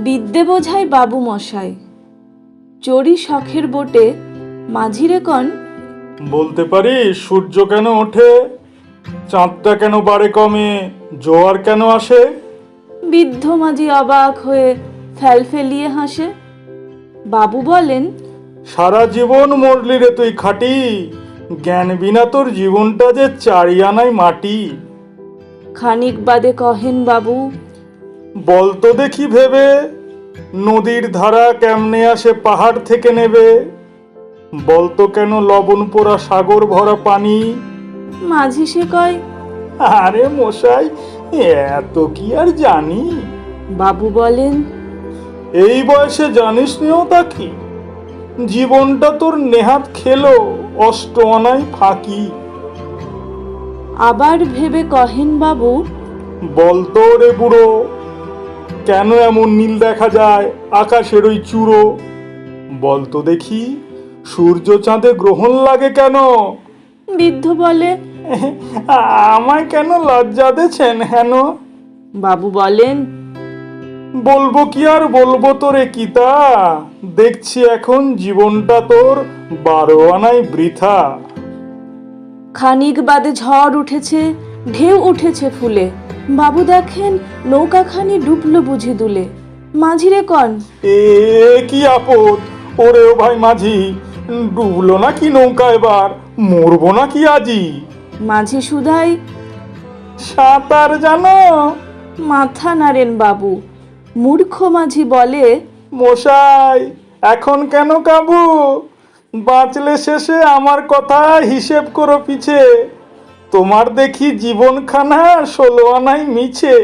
বিদ্যে বোঝায় বাবু মশাই, চড়ি শখের বোটে, মাঝিরে কন বলতে পারি সূর্য কেন ওঠে, চাঁদটা কেন বাড়ে কমে, জোয়ার কেন আসে? বৃদ্ধ মাঝি অবাক হয়ে ফেলফেলিয়ে হাসে। বাবু বলেন, সারা জীবন মরলি রে তুই খাটি, জ্ঞান বিনা তোর জীবনটা যে চারিয়ানায় মাটি। খানিক বাদে কহেন বাবু, বলতো দেখি ভেবে, নদীর ধারা কেমনে আসে পাহাড় থেকে নেবে, বলতো কেন লবণ পোড়া সাগর ভরা পানি? মাঝি সে কয়, আরে মশাই, এত কি আর জানি। বাবু বলেন, এই বয়সে জানিস নিও তা কি, জীবনটা তোর নেহাত খেলো অষ্ট অনায় ফাঁকি। আবার ভেবে কহেন বাবু, বলতো রে বুড়ো, কেন এমন নীল দেখা যায় আকাশের ওই চূড়ো? বলতো দেখি, সূর্য চাঁদে গ্রহণ লাগে কেন? বৃদ্ধ বলে, আমায় কেন লজ্জা দেছেন হেন? বাবু বলেন, বলবো কি আর বলবো তোরে কিতা, দেখছি এখন জীবনটা তোর 12 আনায় বৃথা। খানিক বাদে ঝড় উঠেছে, ঢেউ উঠেছে ফুলে, বাবু দেখেন নৌকাখানি ডুবলো বুঝি দুলে। মাঝিরে কন, এ কি আপদ, ওরে ও ভাই মাঝি, ডুবলো নাকি নৌকা এবার, মরবো নাকি আজি? মাঝি সুধাই, সাঁতার জানো? মাথা নাড়েন বাবু। মূর্খ মাঝি বলে, মশাই এখন কেন কাবু, বাঁচলে শেষে আমার কথা হিসেব করো পিছে, তোমার দেখি জীবনখানা 16 আনায় মিছে।